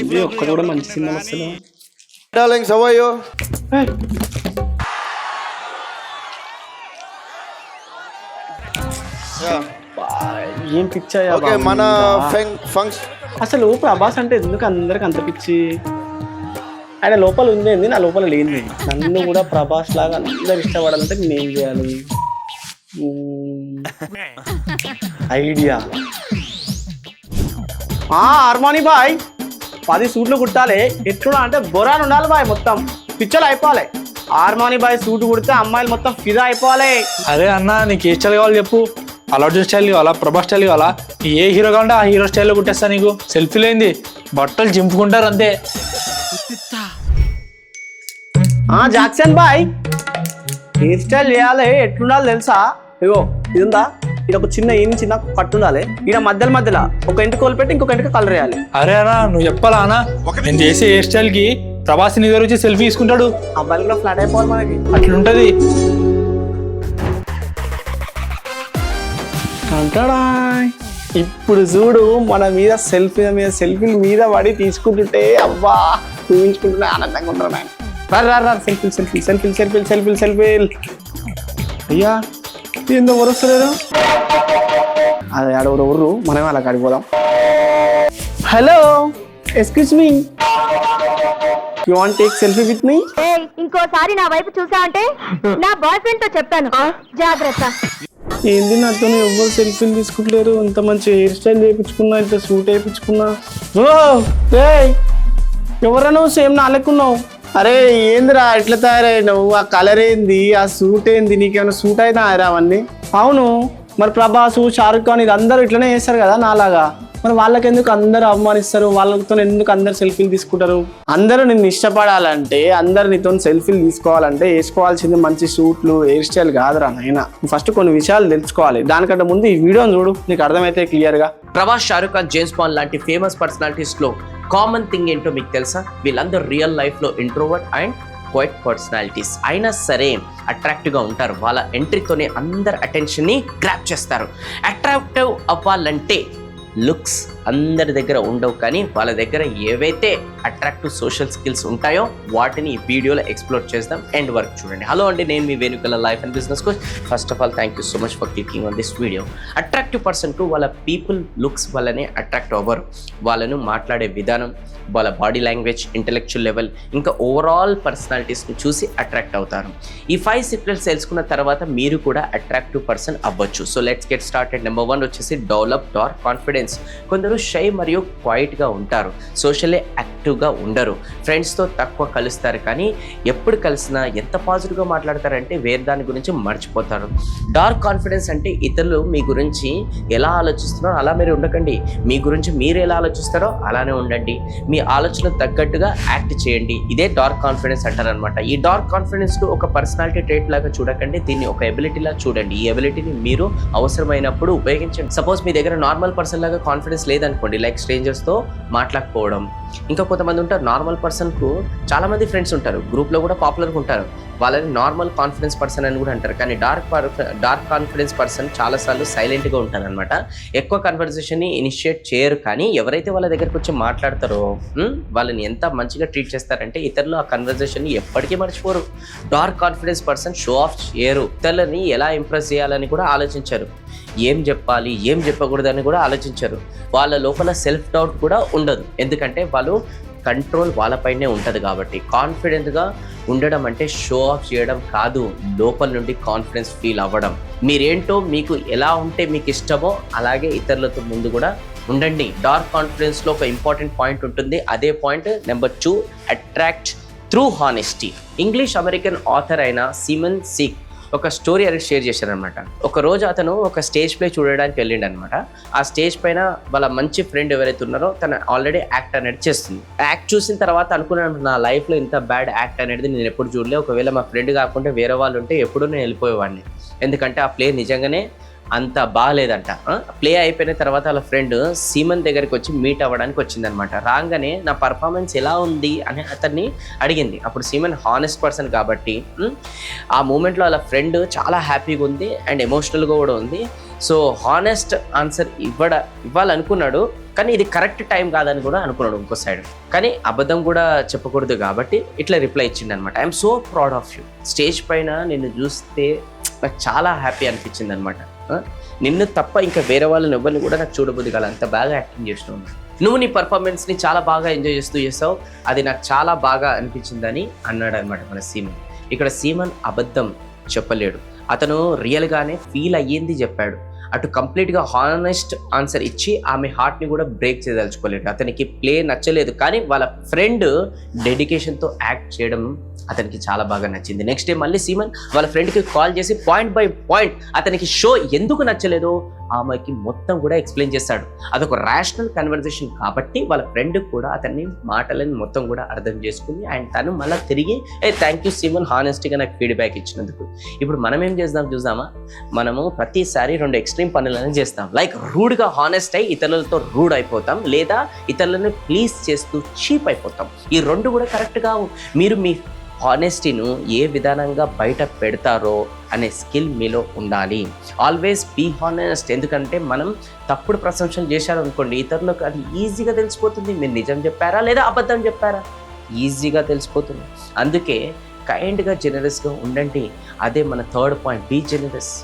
ఇది ఒక్కటి కూడా మంచి సినిమా అసలు. Darling how are you? ఏం పిచ్చా ఓకే మన ఫంక్షన్. అసలు ప్రభాస్ అంటే ఎందుకు అందరికి అంత పిచ్చి? ఆయన లోపల ఉంది, నా లోపల లేని. నన్ను కూడా ప్రభాస్ లాగా అందరు ఇష్టపడాలంటే నేనేం చేయాలి? ఐడియా. హార్మోని బాయ్ 10 సూట్లు కుట్టాలి. ఎట్లా అంటే బొరాన్ ఉండాలి బాయ్, మొత్తం పిచ్చలు అయిపోవాలి. హార్మోని బాయ్ సూట్ కుడితే అమ్మాయిలు మొత్తం ఫిదా అయిపోవాలి. అరే అన్న నీకు ఏ స్టైల్ కావాలి చెప్పు. అల్లు స్టైల్ కావాలా, ప్రభాస్ స్టైల్ కావాలా? ఏ హీరో కావాలంటే ఆ హీరో స్టైల్లో కుట్టేస్తా నీకు. సెల్ఫీలు ఏంది, బట్టలు చింపుకుంటారు అంతే. జాక్సన్ బాయ్ హెయిర్ స్టైల్ చేయాలి. ఎట్లుండాలి తెలుసా? ఇగో ఇది ఉందా, ఇది ఒక చిన్న కట్టు ఉండాలి. ఈడ మధ్యలో ఒక ఇంటికి కోలు పెట్టి ఇంకొక ఇంటికి కలర్ వేయాలి. అరే అన్న నువ్వు చెప్పాలా అన్న? నేను చేసే హెయిర్ స్టైల్ కి ప్రభాస్ నీ దగ్గర వచ్చి సెల్ఫీ తీసుకుంటాడు. అబ్బాయిలు కూడా ఫ్లాట్ అయిపోవాలి మనకి. అట్లుంటది. అంటాడా? ఇప్పుడు చూడు మన మీద సెల్ఫీల మీద పడి తీసుకుంటుంటే అబ్బా ఊహించుకుంటుంటే ఆనందంగా ఉంటాడు ఆయన. రా సెల్ఫీలు. అయ్యా ఏందో వరుస్తలేరు. అది ఆడెవరు, మనమే అలా కాడిపోదాం. Hello excuse me, you want take selfie with me? ఇంకోసారి నా వైపు చూసావంటే నా బాయ్ ఫ్రెండ్ తో చెప్తాను, జాగ్రత్త. ఏంది నాతో ఎవ్వరు సెల్ఫీలు తీసుకుంటలేరు? ఇంత మంచి హెయిర్ స్టైల్ చేయించుకున్నా, ఇంత సూట్ వేయించుకున్నా. ఎవరా నువ్వు? సేమ్ నా లెక్కున్నావు. అరే ఏందిరా ఇట్లా తయారైనావు? ఆ కలర్ ఏంది, ఆ సూట్ ఏంది? నీకేమైనా సూట్ అయినా అవన్నీ? అవును మరి ప్రభాస్, షారుఖ్ ఖాన్ ఇది అందరూ ఇట్లనే చేస్తారు కదా నాలాగా. మరి వాళ్ళకి ఎందుకు అందరూ అవమానిస్తారు? వాళ్ళతో ఎందుకు అందరు సెల్ఫీలు తీసుకుంటారు? అందరూ నిన్ను ఇష్టపడాలంటే, అందరు నీతో సెల్ఫీలు తీసుకోవాలంటే వేసుకోవాల్సింది మంచి సూట్లు, హెయిర్ స్టైల్ కాదురా నాయనా. ఫస్ట్ కొన్ని విషయాలు తెలుసుకోవాలి. దానికంటే ముందు ఈ వీడియోని చూడు, నీకు అర్థమైతే క్లియర్ గా. ప్రభాస్, షారుఖ్ ఖాన్, జేమ్స్ బాండ్ లాంటి ఫేమస్ పర్సనాలిటీస్ లో కామన్ థింగ్ ఏంటో మీకు తెలుసా? వీళ్ళందరూ రియల్ లైఫ్ లో ఇంట్రోవర్ట్ అండ్ క్వైట్ పర్సనాలిటీస్ అయినా సరే అట్రాక్టివ్గా ఉంటారు. వాళ్ళ ఎంట్రీతోనే అందరు అటెన్షన్ని గ్రాప్ చేస్తారు. అట్రాక్టివ్ అవ్వాలంటే లుక్స్ అందరి దగ్గర ఉండవు, కానీ వాళ్ళ దగ్గర ఏవైతే అట్రాక్టివ్ సోషల్ స్కిల్స్ ఉంటాయో వాటిని ఈ వీడియోలో ఎక్స్ప్లోర్ చేద్దాం. ఎండ్ వరకు చూడండి. హలో అండి, నేను మీ Venukala life and business coach. First of all thank you so much for clicking on this video. Attractive పర్సన్కు వాళ్ళ పీపుల్ లుక్స్ వల్లనే అట్రాక్ట్ అవ్వరు. వాళ్ళను మాట్లాడే విధానం, వాళ్ళ బాడీ లాంగ్వేజ్, ఇంటెలెక్చువల్ లెవెల్, ఇంకా ఓవరాల్ పర్సనాలిటీస్ని చూసి అట్రాక్ట్ అవుతారు. ఈ 5 సీక్రెట్స్ తెలుసుకున్న తర్వాత మీరు కూడా అట్రాక్టివ్ పర్సన్ అవ్వచ్చు. So let's get started. Number 1 వచ్చేసి డెవలప్ డార్క్ కాన్ఫిడెన్స్. కొందరు షై మరియు క్వైట్గా ఉంటారు, సోషల్లీ యాక్టివ్గా ఉండరు, ఫ్రెండ్స్తో తక్కువ కలుస్తారు, కానీ ఎప్పుడు కలిసినా ఎంత పాజిటివ్గా మాట్లాడతారంటే వేరే దాని గురించి మర్చిపోతారు. డార్క్ కాన్ఫిడెన్స్ అంటే ఇతరులు మీ గురించి ఎలా ఆలోచిస్తున్నారో అలా మీరు ఉండకండి, మీ గురించి మీరు ఎలా ఆలోచిస్తారో అలానే ఉండండి. మీ ఆలోచనకు తగ్గట్టుగా యాక్ట్ చేయండి. ఇదే డార్క్ కాన్ఫిడెన్స్ అంటారనమాట. ఈ డార్క్ కాన్ఫిడెన్స్ ఒక పర్సనాలిటీ ట్రేట్ లాగా చూడకండి, దీన్ని ఒక ఎబిలిటీలా చూడండి. ఈ ఎబిలిటీని మీరు అవసరమైనప్పుడు ఉపయోగించండి. సపోజ్ మీ దగ్గర నార్మల్ పర్సన్ లాగా కాన్ఫిడెన్స్ లేదనుకోండి, లైక్ స్ట్రేంజర్స్తో మాట్లాడకపోవడం. ఇంకా కొంతమంది ఉంటారు నార్మల్ పర్సన్కు చాలామంది ఫ్రెండ్స్ ఉంటారు, గ్రూప్లో కూడా పాపులర్గా ఉంటారు, వాళ్ళని నార్మల్ కాన్ఫిడెన్స్ పర్సన్ అని కూడా అంటారు. కానీ డార్క్ కాన్ఫిడెన్స్ పర్సన్ చాలాసార్లు సైలెంట్గా ఉంటారు అనమాట. ఎక్కువ కన్వర్జేషన్ని ఇనిషియేట్ చేయరు, కానీ ఎవరైతే వాళ్ళ దగ్గరకు వచ్చి మాట్లాడతారో వాళ్ళని ఎంత మంచిగా ట్రీట్ చేస్తారంటే ఇతరులు ఆ కన్వర్జేషన్ని ఎప్పటికీ మర్చిపోరు. Dark confidence person show off చేయరు, ఇతరులని ఎలా ఇంప్రెస్ చేయాలని కూడా ఆలోచించారు, ఏం చెప్పాలి ఏం చెప్పకూడదని కూడా ఆలోచించరు. వాళ్ళ లోపల సెల్ఫ్ డౌట్ కూడా ఉండదు, ఎందుకంటే వాళ్ళు కంట్రోల్ వాళ్ళపైనే ఉంటుంది కాబట్టి. కాన్ఫిడెంట్గా ఉండడం అంటే షో ఆఫ్ చేయడం కాదు, లోపల నుండి కాన్ఫిడెన్స్ ఫీల్ అవ్వడం. మీరేంటో, మీకు ఎలా ఉంటే మీకు ఇష్టమో అలాగే ఇతరులతో ముందు కూడా ఉండండి. డార్క్ కాన్ఫిడెన్స్లో ఒక ఇంపార్టెంట్ పాయింట్ ఉంటుంది, అదే point number 2, attract through honesty. English American author అయిన సిమన్ సిక్ ఒక స్టోరీ అనేది షేర్ చేశారనమాట. ఒక రోజు అతను ఒక స్టేజ్ ప్లే చూడడానికి వెళ్ళిండు అనమాట. ఆ స్టేజ్ పైన వాళ్ళ మంచి ఫ్రెండ్ ఎవరైతే ఉన్నారో తను ఆల్రెడీ యాక్ట్ అనేది చేస్తుంది. యాక్ట్ చూసిన తర్వాత అనుకున్నాను, నా లైఫ్లో ఇంత బ్యాడ్ యాక్ట్ అనేది నేను ఎప్పుడు చూడలే, ఒకవేళ మా ఫ్రెండ్ కాకుండా వేరే వాళ్ళు ఉంటే ఎప్పుడూ నేను వెళ్ళిపోయేవాడిని, ఎందుకంటే ఆ ప్లే నిజంగానే అంత బాగాలేదంట. ప్లే అయిపోయిన తర్వాత వాళ్ళ ఫ్రెండ్ సీమన్ దగ్గరికి వచ్చి మీట్ అవ్వడానికి వచ్చిందనమాట. రాగానే నా పర్ఫార్మెన్స్ ఎలా ఉంది అని అతన్ని అడిగింది. అప్పుడు సీమన్ హానెస్ట్ పర్సన్ కాబట్టి ఆ మూమెంట్లో వాళ్ళ ఫ్రెండ్ చాలా హ్యాపీగా ఉంది అండ్ ఎమోషనల్గా కూడా ఉంది. సో హానెస్ట్ ఆన్సర్ ఇవ్వాలనుకున్నాడు, కానీ ఇది కరెక్ట్ టైం కాదని కూడా అనుకున్నాడు ఇంకో సైడ్. కానీ అబద్ధం కూడా చెప్పకూడదు కాబట్టి ఇట్లా రిప్లై ఇచ్చిండు అనమాట. I'm so proud of you. Stage పైన నిన్ను చూస్తే నాకు చాలా హ్యాపీ అనిపించింది అనమాట. నిన్ను తప్ప ఇంకా వేరే వాళ్ళని ఎవరిని కూడా నాకు చూడబుద్ది కాదు, అంత బాగా యాక్టింగ్ చేసినావు. నువ్వు నీ పర్ఫార్మెన్స్ని చాలా బాగా ఎంజాయ్ చేస్తావు, అది నాకు చాలా బాగా అనిపించిందని అన్నాడు అనమాట మన సీమన్. ఇక్కడ సీమన్ అబద్ధం చెప్పలేడు, అతను రియల్గానే ఫీల్ అయ్యింది చెప్పాడు. అటు కంప్లీట్గా హానెస్ట్ ఆన్సర్ ఇచ్చి ఆమె హార్ట్ని కూడా బ్రేక్ చేయదలుచుకోలేడు. అతనికి ప్లే నచ్చలేదు, కానీ వాళ్ళ ఫ్రెండ్ డెడికేషన్తో యాక్ట్ చేయడం అతనికి చాలా బాగా నచ్చింది. నెక్స్ట్ డే మళ్ళీ సీమన్ వాళ్ళ ఫ్రెండ్కి కాల్ చేసి పాయింట్ బై పాయింట్ అతనికి షో ఎందుకు నచ్చలేదో ఆమెకి మొత్తం కూడా ఎక్స్ప్లెయిన్ చేస్తాడు. అదొక రేషనల్ కన్వర్జేషన్ కాబట్టి వాళ్ళ ఫ్రెండ్ కూడా అతన్ని మాటలని మొత్తం కూడా అర్థం చేసుకుంది. అండ్ తను మళ్ళీ తిరిగి థ్యాంక్ యూ సీమన్ హానెస్టీగా నాకు ఫీడ్బ్యాక్ ఇచ్చినందుకు. ఇప్పుడు మనం ఏం చేద్దాం చూద్దామా, మనము ప్రతిసారి 2 ఎక్స్ట్రీమ్ పనులను చేస్తాం. లైక్ రూడ్గా హానెస్ట్ అయ్యి ఇతరులతో రూడ్ అయిపోతాం, లేదా ఇతరులను ప్లీజ్ చేస్తూ చీప్ అయిపోతాం. ఈ 2 కూడా కరెక్ట్గా మీరు మీ హానెస్టీను ఏ విధానంగా బయట పెడతారో అనే స్కిల్ మీలో ఉండాలి. Always be honest. ఎందుకంటే మనం తప్పుడు ప్రశంసలు చేశారనుకోండి, ఇతరులకు అది ఈజీగా తెలిసిపోతుంది మీరు నిజం చెప్పారా లేదా అబద్ధం చెప్పారా, ఈజీగా తెలిసిపోతుంది. అందుకే కైండ్గా జెనరస్గా ఉండండి. అదే మన 3rd పాయింట్, బీ జెనరస్.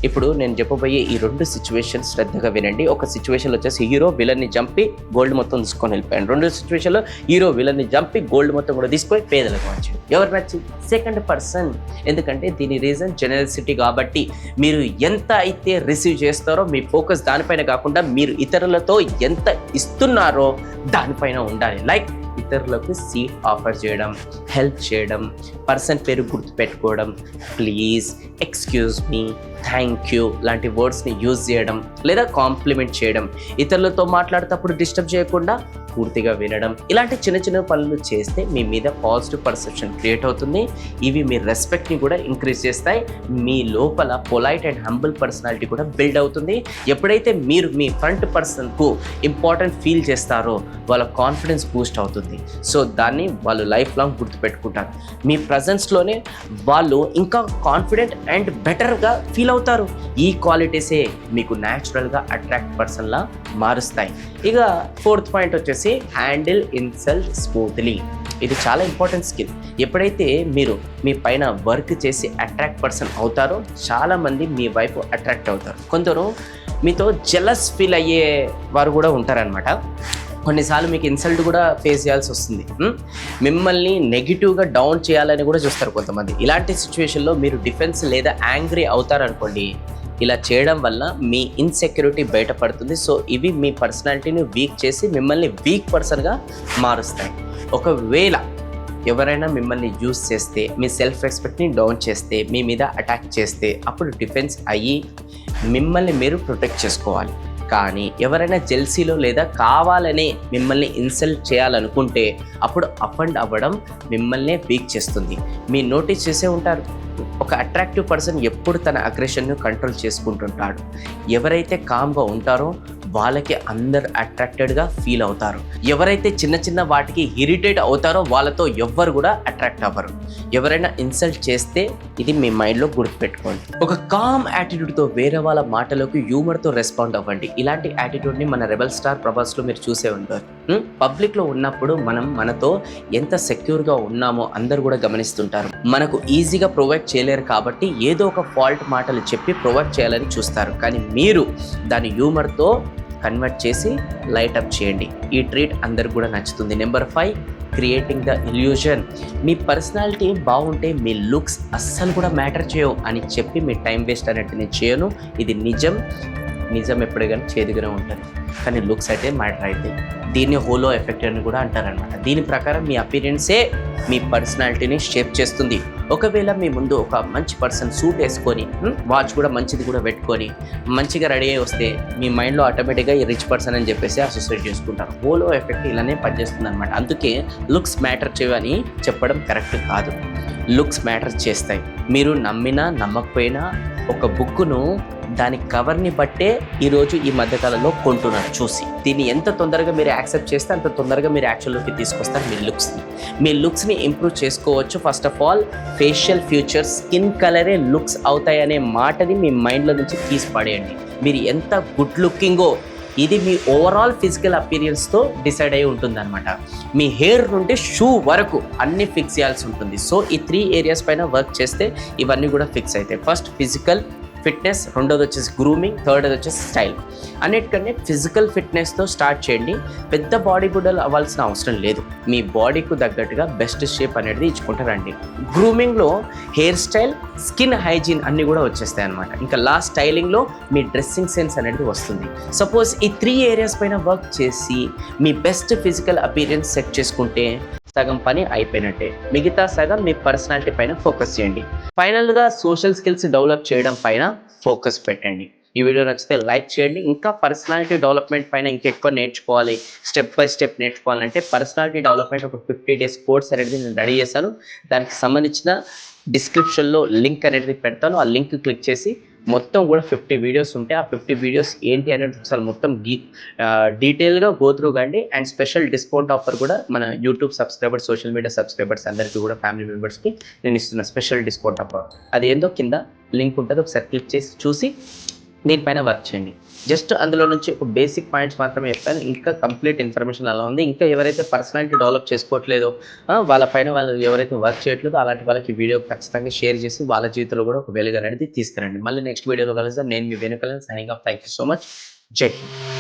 ఇప్పుడు నేను చెప్పబోయే ఈ 2 సిచ్యువేషన్స్ శ్రద్ధగా వినండి. ఒక సిచ్యువేషన్లో వచ్చేసి హీరో విలన్ని చంపి గోల్డ్ మొత్తం తీసుకొని వెళ్ళిపోయాడు. 2 సిచ్యువేషన్లో హీరో విలన్ని చంపి గోల్డ్ మొత్తం కూడా తీసుకొని పేదలకు వచ్చాడు. ఎవరు నచ్చింది? Second person. ఎందుకంటే దీని రీజన్ జెనరసిటీ కాబట్టి. మీరు ఎంత అయితే రిసీవ్ చేస్తారో మీ ఫోకస్ దానిపైన కాకుండా మీరు ఇతరులతో ఎంత ఇస్తున్నారో దానిపైన ఉండాలి. లైక్ ఇతరులకు సీట్ ఆఫర్ చేయడం, హెల్ప్ చేయడం, పర్సన్ పేరు గుర్తుపెట్టుకోవడం, please, excuse me, thank you లాంటి వర్డ్స్ని యూజ్ చేయడం, లేదా కాంప్లిమెంట్ చేయడం, ఇతరులతో మాట్లాడేటప్పుడు డిస్టర్బ్ చేయకుండా పూర్తిగా వినడం, ఇలాంటి చిన్న చిన్న పనులు చేస్తే మీ మీద పాజిటివ్ పర్సెప్షన్ క్రియేట్ అవుతుంది. ఇవి మీ రెస్పెక్ట్ని కూడా ఇంక్రీజ్ చేస్తాయి. మీ లోపల పొలైట్ అండ్ హంబుల్ పర్సనాలిటీ కూడా బిల్డ్ అవుతుంది. ఎప్పుడైతే మీరు మీ ఫ్రంట్ పర్సన్కు ఇంపార్టెంట్ ఫీల్ చేస్తారో వాళ్ళ కాన్ఫిడెన్స్ బూస్ట్ అవుతుంది. సో దాన్ని వాళ్ళు లైఫ్ లాంగ్ గుర్తుపెట్టుకుంటారు. మీ ప్రజెన్స్లోనే వాళ్ళు ఇంకా కాన్ఫిడెంట్ అండ్ బెటర్గా ఫీల్ అవుతారు. ఈ క్వాలిటీసే మీకు న్యాచురల్గా అట్రాక్ట్ పర్సన్లా మారుస్తాయి. ఇక 4th పాయింట్ వచ్చేసి హ్యాండిల్ ఇన్సల్ట్ స్మూత్లీ. ఇది చాలా ఇంపార్టెంట్ స్కిల్. ఎప్పుడైతే మీరు మీ పైన వర్క్ చేసి అట్రాక్ట్ పర్సన్ అవుతారో చాలామంది మీ వైపు అట్రాక్ట్ అవుతారు. కొందరు మీతో జెలస్ ఫీల్ అయ్యే వారు కూడా ఉంటారనమాట. కొన్నిసార్లు మీకు ఇన్సల్ట్ కూడా ఫేస్ చేయాల్సి వస్తుంది. మిమ్మల్ని నెగిటివ్గా డౌన్ చేయాలని కూడా చూస్తారు కొంతమంది. ఇలాంటి సిచ్యువేషన్లో మీరు డిఫెన్స్ లేదా యాంగ్రీ అవుతారనుకోండి, ఇలా చేయడం వల్ల మీ ఇన్సెక్యూరిటీ బయటపడుతుంది. సో ఇవి మీ పర్సనాలిటీని వీక్ చేసి మిమ్మల్ని వీక్ పర్సన్గా మారుస్తాయి. ఒకవేళ ఎవరైనా మిమ్మల్ని యూజ్ చేస్తే, మీ సెల్ఫ్ రెస్పెక్ట్ని డౌన్ చేస్తే, మీ మీద అటాక్ చేస్తే, అప్పుడు డిఫెన్స్ అయ్యి మిమ్మల్ని మీరు ప్రొటెక్ట్ చేసుకోవాలి. కానీ ఎవరైనా జెల్సీలో లేదా కావాలనే మిమ్మల్ని ఇన్సల్ట్ చేయాలనుకుంటే అప్పుడు అఫెండ్ అవ్వడం మిమ్మల్ని వీక్ చేస్తుంది. మీ నోటీస్ చేసే ఉంటారు, ఒక అట్రాక్టివ్ పర్సన్ ఎప్పుడు తన అగ్రెషన్ను కంట్రోల్ చేసుకుంటుంటాడు. ఎవరైతే కామ్గా ఉంటారో వాళ్ళకి అందరు అట్రాక్టెడ్గా ఫీల్ అవుతారు. ఎవరైతే చిన్న చిన్న వాటికి ఇరిటేట్ అవుతారో వాళ్ళతో ఎవ్వరు కూడా అట్రాక్ట్ అవ్వరు. ఎవరైనా ఇన్సల్ట్ చేస్తే ఇది మీ మైండ్లో గుర్తుపెట్టుకోండి. ఒక కామ్ యాటిట్యూడ్తో వేరే వాళ్ళ మాటలకు హ్యూమర్తో రెస్పాండ్ అవ్వండి. ఇలాంటి యాటిట్యూడ్ని మన రెబల్ స్టార్ ప్రభాస్లో మీరు చూసే ఉంటారు. పబ్లిక్లో ఉన్నప్పుడు మనం మనతో ఎంత సెక్యూర్గా ఉన్నామో అందరు కూడా గమనిస్తుంటారు. మనకు ఈజీగా ప్రొవైడ్ చేయలేరు కాబట్టి ఏదో ఒక ఫాల్ట్ మాటలు చెప్పి ప్రొవైడ్ చేయాలని చూస్తారు. కానీ మీరు దాని హ్యూమర్తో కన్వర్ట్ చేసి లైట్ అప్ చేయండి. ఈ ట్రీట్ అందరికి కూడా నచ్చుతుంది. Number 5, creating the illusion. Me personality బాగుంటే మీ లుక్స్ అస్సలు కూడా మ్యాటర్ చేయవు అని చెప్పి మీ టైం వేస్ట్ అనేట్టు నేను చేయను. ఇది నిజం ఎప్పుడే కానీ చేదుగానే ఉంటుంది, కానీ లుక్స్ అయితే మ్యాటర్ అయితే. దీన్ని హోలో ఎఫెక్ట్ అని కూడా అంటారనమాట. దీని ప్రకారం మీ అపీరెన్సే మీ పర్సనాలిటీని షేప్ చేస్తుంది. ఒకవేళ మీ ముందు ఒక మంచి పర్సన్ సూట్ వేసుకొని, వాచ్ కూడా మంచిది కూడా పెట్టుకొని మంచిగా రెడీ అయ్యి వస్తే మీ మైండ్లో ఆటోమేటిక్గా ఈ రిచ్ పర్సన్ అని చెప్పేసి అసోసియేట్ చేసుకుంటారు. హోలో ఎఫెక్ట్ ఇలానే పనిచేస్తుంది అనమాట. అందుకే లుక్స్ మ్యాటర్ చేయని చెప్పడం కరెక్ట్ కాదు. లుక్స్ మ్యాటర్ చేస్తాయి. మీరు నమ్మినా నమ్మకపోయినా ఒక బుక్ను దాని కవర్ని బట్టే ఈరోజు ఈ మధ్యకాలంలో కొంటున్నారు చూసి. దీన్ని ఎంత తొందరగా మీరు యాక్సెప్ట్ చేస్తే అంత తొందరగా మీరు యాక్చువల్లోకి తీసుకొస్తారు మీ లుక్స్ని ఇంప్రూవ్ చేసుకోవచ్చు. First of all facial features, skin కలరే లుక్స్ అవుతాయి అనే మాటని మీ మైండ్లో నుంచి తీసి పడేయండి. మీరు ఎంత గుడ్ లుకింగో ఇది మీ ఓవరాల్ ఫిజికల్ అపీరియన్స్తో డిసైడ్ అయి ఉంటుందన్నమాట. మీ హెయిర్ నుండి షూ వరకు అన్ని ఫిక్స్ చేయాల్సి ఉంటుంది. సో ఈ 3 ఏరియాస్ పైన వర్క్ చేస్తే ఇవన్నీ కూడా ఫిక్స్ అవుతాయి. ఫస్ట్ ఫిజికల్ ఫిట్నెస్, రెండోది వచ్చేసి గ్రూమింగ్, థర్డ్ వచ్చేసి స్టైల్. అన్నిటికన్నా ఫిజికల్ ఫిట్నెస్తో స్టార్ట్ చేయండి. పెద్ద బాడీ బిల్డర్ అవ్వాల్సిన అవసరం లేదు. మీ బాడీకు తగ్గట్టుగా బెస్ట్ షేప్ అనేది ఇచ్చుకుంటారండి. గ్రూమింగ్లో హెయిర్ స్టైల్, స్కిన్ హైజీన్ అన్నీ కూడా వచ్చేస్తాయి అనమాట. ఇంకా లాస్ట్ స్టైలింగ్లో మీ డ్రెస్సింగ్ సెన్స్ అనేది వస్తుంది. సపోజ్ ఈ 3 ఏరియాస్ పైన వర్క్ చేసి మీ బెస్ట్ ఫిజికల్ అపీరియన్స్ సెట్ చేసుకుంటే సగం పని అయిపోయినట్టే. మిగతా సగం మీ పర్సనాలిటీ పైన ఫోకస్ చేయండి. ఫైనల్గా సోషల్ స్కిల్స్ డెవలప్ చేయడం పైన ఫోకస్ పెట్టండి. ఈ వీడియో నచ్చితే లైక్ చేయండి. ఇంకా పర్సనాలిటీ డెవలప్మెంట్ పైన ఇంకా ఎక్కువ నేర్చుకోవాలి, స్టెప్ బై స్టెప్ నేర్చుకోవాలంటే పర్సనాలిటీ డెవలప్మెంట్ ఒక 50 days కోర్స్ అనేది నేను రెడీ చేశాను. దానికి సంబంధించిన డిస్క్రిప్షన్లో లింక్ అనేది పెడతాను. ఆ లింక్ క్లిక్ చేసి మొత్తం కూడా 50 వీడియోస్ ఉంటాయి. ఆ 50 వీడియోస్ ఏంటి అనేది ఒకసారి మొత్తం డీటెయిల్గా గో త్రూ కండి. అండ్ స్పెషల్ డిస్కౌంట్ ఆఫర్ కూడా మన YouTube subscribers, social media subscribers అందరికీ కూడా, ఫ్యామిలీ మెంబర్స్కి నేను ఇస్తున్న స్పెషల్ డిస్కౌంట్ ఆఫర్. అది ఏందో కింద లింక్ ఉంటుంది, ఒకసారి క్లిక్ చేసి చూసి దీనిపైన వర్క్ చేయండి. జస్ట్ అందులో నుంచి ఒక బేసిక్ పాయింట్స్ మాత్రమే చెప్పాను. ఇంకా కంప్లీట్ ఇన్ఫర్మేషన్ అలా ఉంది. ఇంకా ఎవరైతే పర్సనాలిటీ డెవలప్ చేసుకోవట్లేదో, వాళ్ళ పైన వాళ్ళు ఎవరైతే వర్క్ చేయట్లేదో అలాంటి వాళ్ళకి వీడియో ఖచ్చితంగా షేర్ చేసి వాళ్ళ జీవితంలో కూడా ఒక వెలుగు అనేది తీసుకురండి. మళ్ళీ నెక్స్ట్ వీడియోలో కలుద్దాం. నేను మీ వెనుకలను signing off. Thank you so much. జై హింద్.